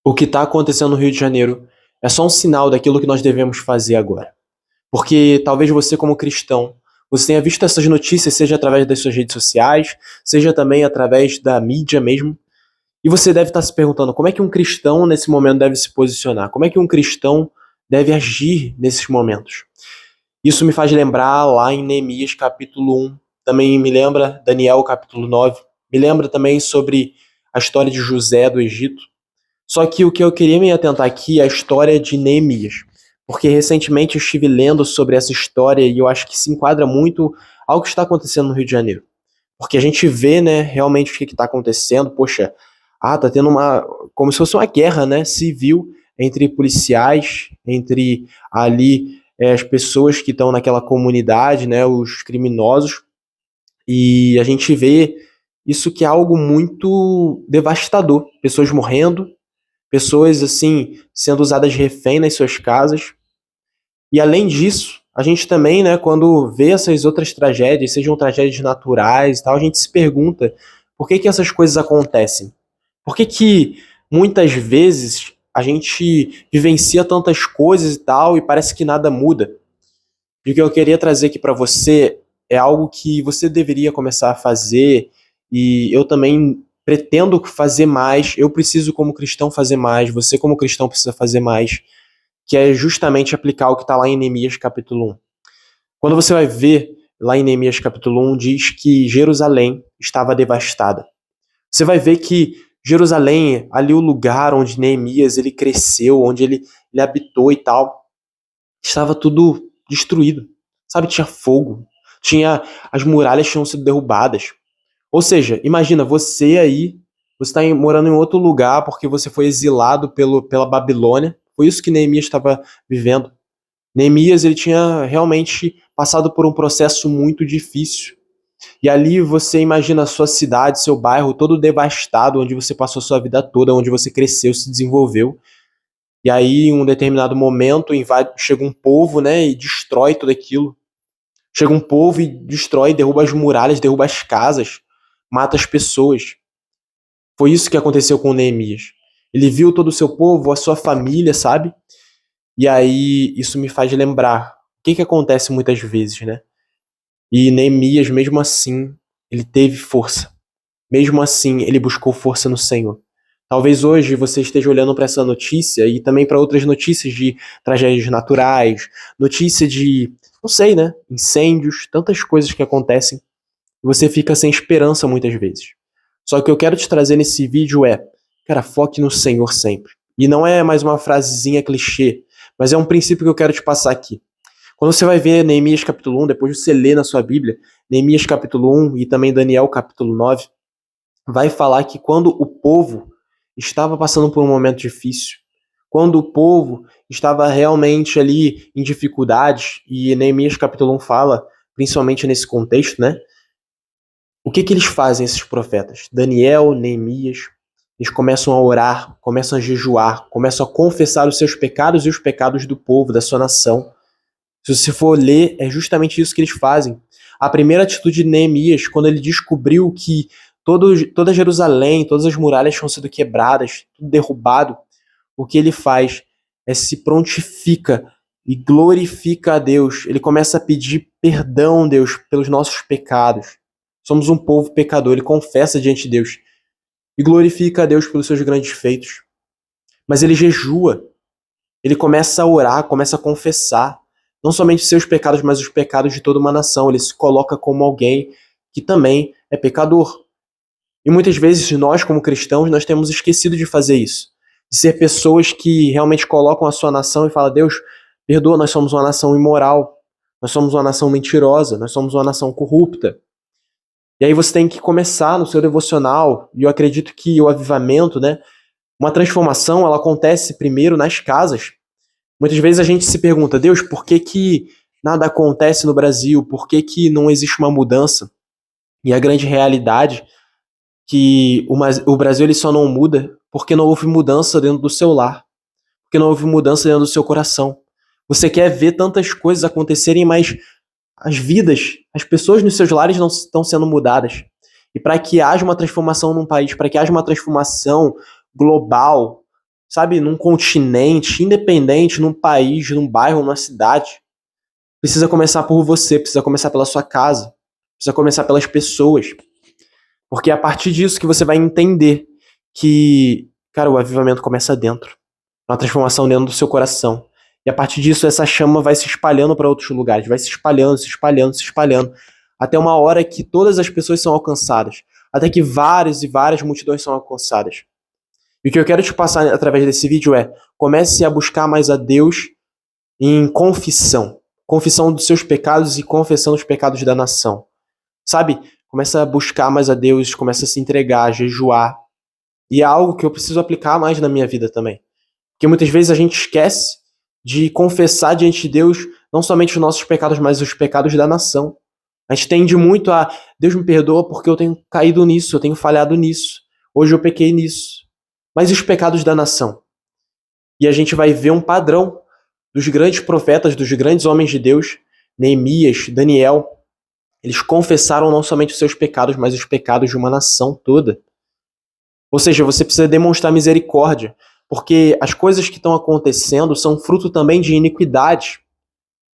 O que está acontecendo no Rio de Janeiro é só um sinal daquilo que nós devemos fazer agora. Porque talvez você, como cristão, você tenha visto essas notícias, seja através das suas redes sociais, seja também através da mídia mesmo, e você deve estar se perguntando como é que um cristão nesse momento deve se posicionar, como é que um cristão deve agir nesses momentos. Isso me faz lembrar lá em Neemias capítulo 1, também me lembra Daniel capítulo 9, me lembra também sobre a história de José do Egito. Só que o que eu queria me atentar aqui é a história de Neemias, porque recentemente eu estive lendo sobre essa história e eu acho que se enquadra muito ao que está acontecendo no Rio de Janeiro. Porque a gente vê, né, realmente o que está acontecendo. Poxa, tá tendo como se fosse uma guerra, né, civil entre policiais, entre ali as pessoas que estão naquela comunidade, né, os criminosos, e a gente vê isso que é algo muito devastador. Pessoas morrendo, pessoas assim sendo usadas de refém nas suas casas. E além disso, a gente também, né, quando vê essas outras tragédias, sejam tragédias naturais e tal, a gente se pergunta por que que essas coisas acontecem? Por que que muitas vezes a gente vivencia tantas coisas e tal e parece que nada muda? E o que eu queria trazer aqui para você é algo que você deveria começar a fazer, e eu também pretendo fazer mais, eu preciso como cristão fazer mais, você como cristão precisa fazer mais, que é justamente aplicar o que está lá em Neemias capítulo 1. Quando você vai ver lá em Neemias capítulo 1, diz que Jerusalém estava devastada. Você vai ver que Jerusalém, ali o lugar onde Neemias ele cresceu, onde ele habitou e tal, estava tudo destruído. Sabe, tinha fogo, as muralhas tinham sido derrubadas. Ou seja, imagina você aí, você está morando em outro lugar porque você foi exilado pela Babilônia. Foi isso que Neemias estava vivendo. Neemias ele tinha realmente passado por um processo muito difícil. E ali você imagina a sua cidade, seu bairro todo devastado, onde você passou a sua vida toda, onde você cresceu, se desenvolveu. E aí, em um determinado momento, chega um povo, né, e destrói tudo aquilo. Chega um povo e destrói, derruba as muralhas, derruba as casas, mata as pessoas. Foi isso que aconteceu com Neemias. Ele viu todo o seu povo, a sua família, sabe? E aí, isso me faz lembrar o que acontece muitas vezes, né? E Neemias, mesmo assim, ele teve força. Mesmo assim, ele buscou força no Senhor. Talvez hoje você esteja olhando para essa notícia e também para outras notícias de tragédias naturais, notícia de, não sei, né, incêndios, tantas coisas que acontecem, e você fica sem esperança muitas vezes. Só que o que eu quero te trazer nesse vídeo é, cara, foque no Senhor sempre. E não é mais uma frasezinha clichê, mas é um princípio que eu quero te passar aqui. Quando você vai ver Neemias capítulo 1, depois de você ler na sua Bíblia, Neemias capítulo 1 e também Daniel capítulo 9, vai falar que quando o povo estava passando por um momento difícil, quando o povo estava realmente ali em dificuldades, e Neemias capítulo 1 fala, principalmente nesse contexto, né? O que eles fazem, esses profetas? Daniel, Neemias, eles começam a orar, começam a jejuar, começam a confessar os seus pecados e os pecados do povo, da sua nação. Se você for ler, é justamente isso que eles fazem. A primeira atitude de Neemias, quando ele descobriu que toda Jerusalém, todas as muralhas tinham sido quebradas, tudo derrubado, o que ele faz é se prontifica e glorifica a Deus. Ele começa a pedir perdão, Deus, pelos nossos pecados. Somos um povo pecador, ele confessa diante de Deus e glorifica a Deus pelos seus grandes feitos. Mas ele jejua, ele começa a orar, começa a confessar, não somente seus pecados, mas os pecados de toda uma nação. Ele se coloca como alguém que também é pecador. E muitas vezes nós, como cristãos, nós temos esquecido de fazer isso. De ser pessoas que realmente colocam a sua nação e falam, Deus, perdoa, nós somos uma nação imoral, nós somos uma nação mentirosa, nós somos uma nação corrupta. E aí você tem que começar no seu devocional, e eu acredito que o avivamento, né, uma transformação, ela acontece primeiro nas casas. Muitas vezes a gente se pergunta, Deus, por que que nada acontece no Brasil? Por que que não existe uma mudança? E a grande realidade é que o Brasil ele só não muda porque não houve mudança dentro do seu lar, porque não houve mudança dentro do seu coração. Você quer ver tantas coisas acontecerem, mas as pessoas nos seus lares não estão sendo mudadas. E para que haja uma transformação num país, para que haja uma transformação global, sabe, num continente, independente, num país, num bairro, numa cidade. Precisa começar por você, precisa começar pela sua casa, precisa começar pelas pessoas. Porque é a partir disso que você vai entender que, cara, o avivamento começa dentro. Uma transformação dentro do seu coração. E a partir disso, essa chama vai se espalhando para outros lugares, vai se espalhando, se espalhando, se espalhando, até uma hora que todas as pessoas são alcançadas, até que várias e várias multidões são alcançadas. E o que eu quero te passar através desse vídeo é: comece a buscar mais a Deus em confissão. Confissão dos seus pecados e confessão dos pecados da nação. Sabe? Começa a buscar mais a Deus, começa a se entregar, a jejuar. E é algo que eu preciso aplicar mais na minha vida também. Porque muitas vezes a gente esquece de confessar diante de Deus não somente os nossos pecados, mas os pecados da nação. A gente tende muito a: Deus me perdoa porque eu tenho caído nisso, eu tenho falhado nisso. Hoje eu pequei nisso. Mas e os pecados da nação? E a gente vai ver um padrão dos grandes profetas, dos grandes homens de Deus, Neemias, Daniel. Eles confessaram não somente os seus pecados, mas os pecados de uma nação toda. Ou seja, você precisa demonstrar misericórdia, porque as coisas que estão acontecendo são fruto também de iniquidade.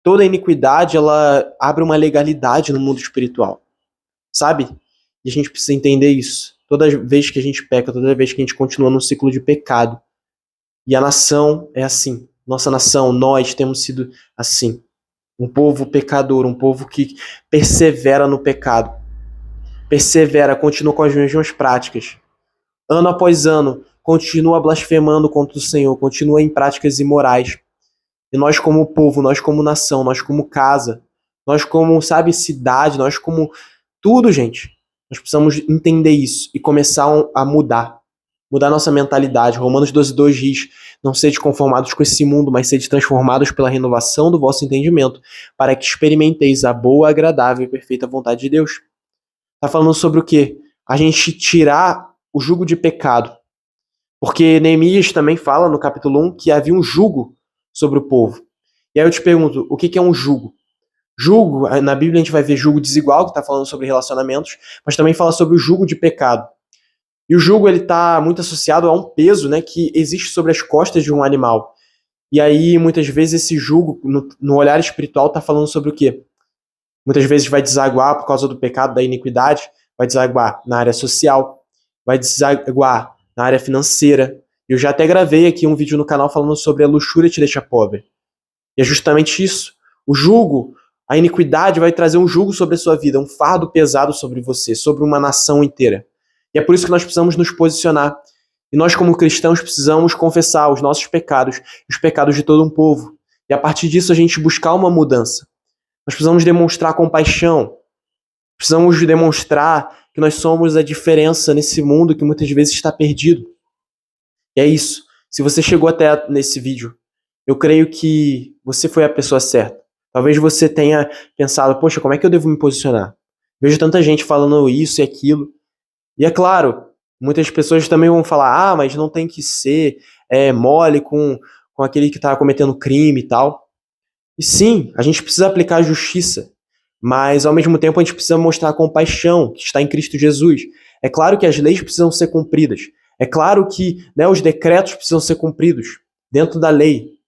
Toda iniquidade, ela abre uma legalidade no mundo espiritual, sabe? E a gente precisa entender isso. Toda vez que a gente peca, toda vez que a gente continua num ciclo de pecado. E a nação é assim. Nossa nação, nós temos sido assim. Um povo pecador, um povo que persevera no pecado. Persevera, continua com as mesmas práticas. Ano após ano, continua blasfemando contra o Senhor, continua em práticas imorais. E nós como povo, nós como nação, nós como casa, nós como, sabe, cidade, nós como tudo, gente. Nós precisamos entender isso e começar a mudar. Mudar nossa mentalidade. Romanos 12:2 diz: não sede conformados com esse mundo, mas sede transformados pela renovação do vosso entendimento, para que experimenteis a boa, agradável e perfeita vontade de Deus. Tá falando sobre o quê? A gente tirar o jugo de pecado. Porque Neemias também fala no capítulo 1 que havia um jugo sobre o povo. E aí eu te pergunto, o que é um jugo? Jugo, na Bíblia a gente vai ver jugo desigual, que está falando sobre relacionamentos, mas também fala sobre o jugo de pecado. E o jugo ele está muito associado a um peso, né, que existe sobre as costas de um animal. E aí, muitas vezes, esse jugo, no olhar espiritual, está falando sobre o quê? Muitas vezes vai desaguar por causa do pecado, da iniquidade, vai desaguar na área social, vai desaguar na área financeira. Eu já até gravei aqui um vídeo no canal falando sobre a luxúria te deixa pobre. E é justamente isso. O jugo, a iniquidade vai trazer um jugo sobre a sua vida, um fardo pesado sobre você, sobre uma nação inteira. E é por isso que nós precisamos nos posicionar. E nós, como cristãos, precisamos confessar os nossos pecados, os pecados de todo um povo. E a partir disso a gente buscar uma mudança. Nós precisamos demonstrar compaixão. Precisamos demonstrar que nós somos a diferença nesse mundo que muitas vezes está perdido. E é isso. Se você chegou até nesse vídeo, eu creio que você foi a pessoa certa. Talvez você tenha pensado: poxa, como é que eu devo me posicionar? Vejo tanta gente falando isso e aquilo. E é claro, muitas pessoas também vão falar: ah, mas não tem que ser mole com aquele que está cometendo crime e tal. E sim, a gente precisa aplicar a justiça, mas ao mesmo tempo a gente precisa mostrar a compaixão que está em Cristo Jesus. É claro que as leis precisam ser cumpridas. É claro que, né, os decretos precisam ser cumpridos dentro da lei.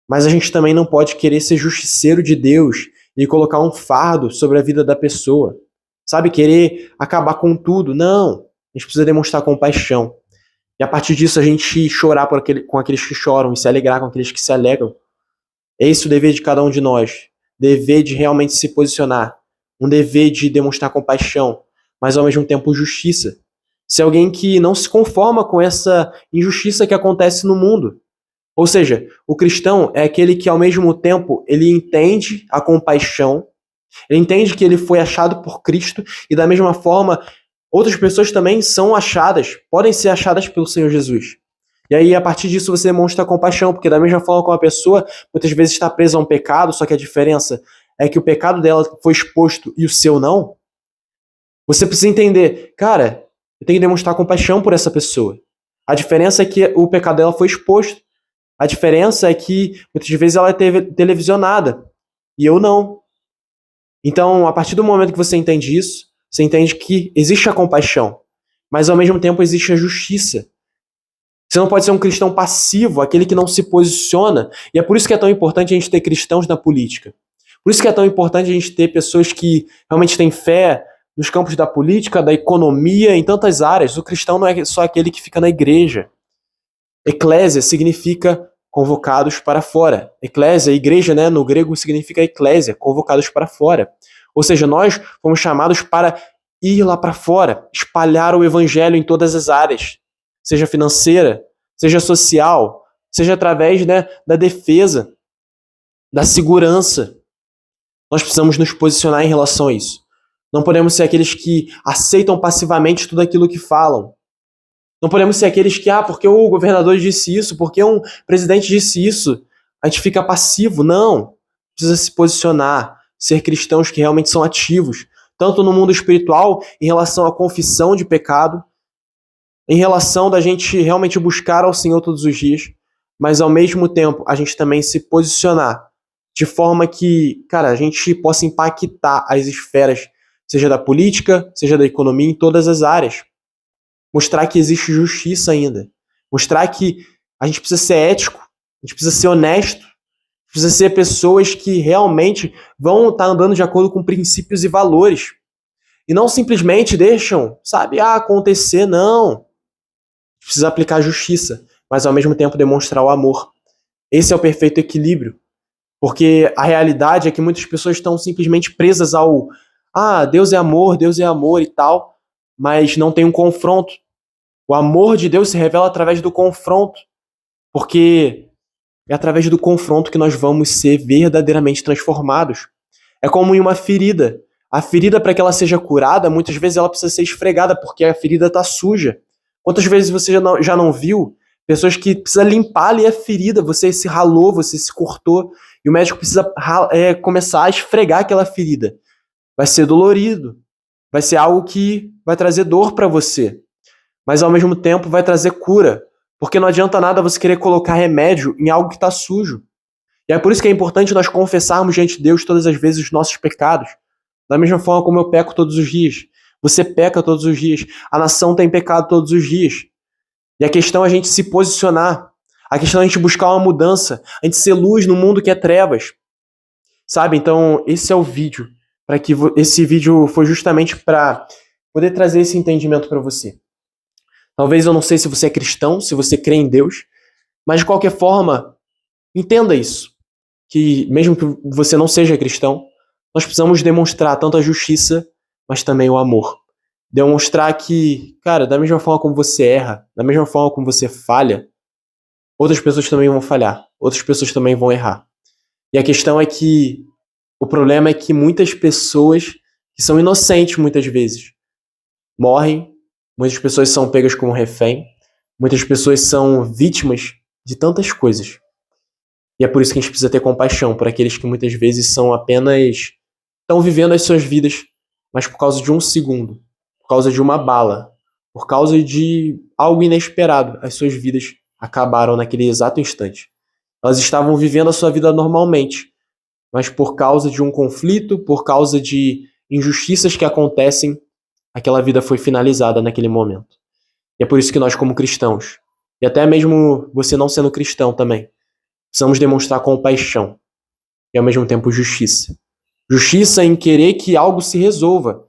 Mas a gente também não pode querer ser justiceiro de Deus e colocar um fardo sobre a vida da pessoa. Sabe, querer acabar com tudo. Não, a gente precisa demonstrar compaixão. E a partir disso a gente chorar com aqueles que choram e se alegrar com aqueles que se alegram. É esse o dever de cada um de nós. Dever de realmente se posicionar. Um dever de demonstrar compaixão, mas ao mesmo tempo justiça. Ser alguém que não se conforma com essa injustiça que acontece no mundo. Ou seja, o cristão é aquele que ao mesmo tempo ele entende a compaixão, ele entende que ele foi achado por Cristo e da mesma forma outras pessoas também são achadas, podem ser achadas pelo Senhor Jesus. E aí a partir disso você demonstra compaixão, porque da mesma forma como a pessoa muitas vezes está presa a um pecado, só que a diferença é que o pecado dela foi exposto e o seu não, você precisa entender: cara, eu tenho que demonstrar compaixão por essa pessoa. A diferença é que o pecado dela foi exposto. A diferença é que muitas vezes ela é televisionada e eu não. Então, a partir do momento que você entende isso, você entende que existe a compaixão, mas ao mesmo tempo existe a justiça. Você não pode ser um cristão passivo, aquele que não se posiciona. E é por isso que é tão importante a gente ter cristãos na política. Por isso que é tão importante a gente ter pessoas que realmente têm fé nos campos da política, da economia, em tantas áreas. O cristão não é só aquele que fica na igreja. Eclésia significa convocados para fora. Eclésia, igreja, né, no grego significa eclésia, convocados para fora. Ou seja, nós fomos chamados para ir lá para fora, espalhar o evangelho em todas as áreas, seja financeira, seja social, seja através, né, da defesa, da segurança. Nós precisamos nos posicionar em relação a isso. Não podemos ser aqueles que aceitam passivamente tudo aquilo que falam. Não podemos ser aqueles que, porque o governador disse isso, porque um presidente disse isso, a gente fica passivo. Não. Precisa se posicionar, ser cristãos que realmente são ativos, tanto no mundo espiritual, em relação à confissão de pecado, em relação da gente realmente buscar ao Senhor todos os dias, mas ao mesmo tempo a gente também se posicionar de forma que, cara, a gente possa impactar as esferas, seja da política, seja da economia, em todas as áreas. Mostrar que existe justiça ainda. Mostrar que a gente precisa ser ético, a gente precisa ser honesto, precisa ser pessoas que realmente vão estar andando de acordo com princípios e valores. E não simplesmente deixam, sabe, acontecer, não. Precisa aplicar a justiça, mas ao mesmo tempo demonstrar o amor. Esse é o perfeito equilíbrio. Porque a realidade é que muitas pessoas estão simplesmente presas ao Deus é amor e tal, mas não tem um confronto. O amor de Deus se revela através do confronto, porque é através do confronto que nós vamos ser verdadeiramente transformados. É como em uma ferida. A ferida, para que ela seja curada, muitas vezes ela precisa ser esfregada, porque a ferida está suja. Quantas vezes você já não viu pessoas que precisam limpar ali a ferida, você se ralou, você se cortou, e o médico precisa começar a esfregar aquela ferida. Vai ser dolorido, vai ser algo que vai trazer dor para você, mas ao mesmo tempo vai trazer cura, porque não adianta nada você querer colocar remédio em algo que está sujo. E é por isso que é importante nós confessarmos diante de Deus todas as vezes os nossos pecados, da mesma forma como eu peco todos os dias. Você peca todos os dias. A nação tem pecado todos os dias. E a questão é a gente se posicionar. A questão é a gente buscar uma mudança. A gente ser luz no mundo que é trevas. Sabe? Então, esse é o vídeo. Esse vídeo foi justamente para poder trazer esse entendimento para você. Talvez eu não sei se você é cristão, se você crê em Deus, mas de qualquer forma, entenda isso. Que mesmo que você não seja cristão, nós precisamos demonstrar tanto a justiça, mas também o amor. Demonstrar que, cara, da mesma forma como você erra, da mesma forma como você falha, outras pessoas também vão falhar, outras pessoas também vão errar. E a questão é que o problema é que muitas pessoas que são inocentes muitas vezes morrem, muitas pessoas são pegas como refém, muitas pessoas são vítimas de tantas coisas. E é por isso que a gente precisa ter compaixão por aqueles que muitas vezes estão vivendo as suas vidas, mas por causa de um segundo, por causa de uma bala, por causa de algo inesperado, as suas vidas acabaram naquele exato instante. Elas estavam vivendo a sua vida normalmente, mas por causa de um conflito, por causa de injustiças que acontecem, aquela vida foi finalizada naquele momento. E é por isso que nós, como cristãos, e até mesmo você não sendo cristão também, precisamos demonstrar compaixão e ao mesmo tempo justiça. Justiça em querer que algo se resolva.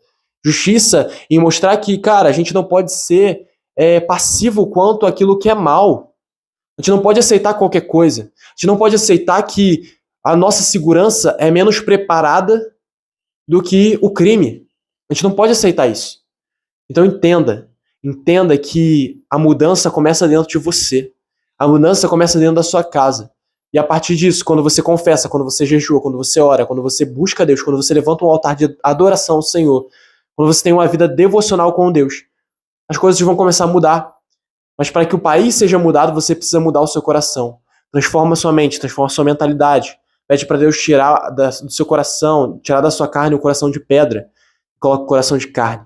Justiça em mostrar que, cara, a gente não pode ser passivo quanto àquilo que é mal. A gente não pode aceitar qualquer coisa. A gente não pode aceitar que a nossa segurança é menos preparada do que o crime. A gente não pode aceitar isso. Então entenda que a mudança começa dentro de você. A mudança começa dentro da sua casa. E a partir disso, quando você confessa, quando você jejua, quando você ora, quando você busca Deus, quando você levanta um altar de adoração ao Senhor, quando você tem uma vida devocional com Deus, as coisas vão começar a mudar. Mas para que o país seja mudado, você precisa mudar o seu coração. Transforma sua mente, transforma sua mentalidade. Pede para Deus tirar do seu coração, tirar da sua carne o coração de pedra. Coloca o coração de carne.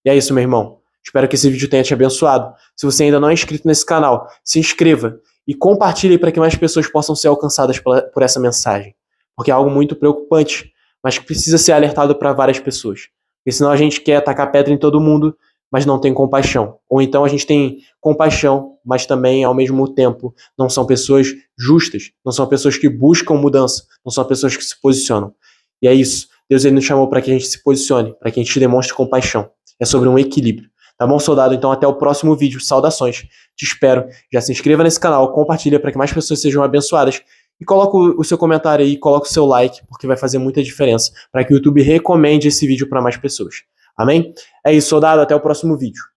E é isso, meu irmão. Espero que esse vídeo tenha te abençoado. Se você ainda não é inscrito nesse canal, se inscreva e compartilhe para que mais pessoas possam ser alcançadas por essa mensagem. Porque é algo muito preocupante, mas que precisa ser alertado para várias pessoas. Porque senão a gente quer atacar pedra em todo mundo, mas não tem compaixão. Ou então a gente tem compaixão, mas também, ao mesmo tempo, não são pessoas justas, não são pessoas que buscam mudança, não são pessoas que se posicionam. E é isso. Deus ele nos chamou para que a gente se posicione, para que a gente demonstre compaixão. É sobre um equilíbrio. Tá bom, soldado? Então até o próximo vídeo. Saudações. Te espero. Já se inscreva nesse canal, compartilha para que mais pessoas sejam abençoadas. E coloca o seu comentário aí, coloca o seu like, porque vai fazer muita diferença para que o YouTube recomende esse vídeo para mais pessoas. Amém? É isso, soldado. Até o próximo vídeo.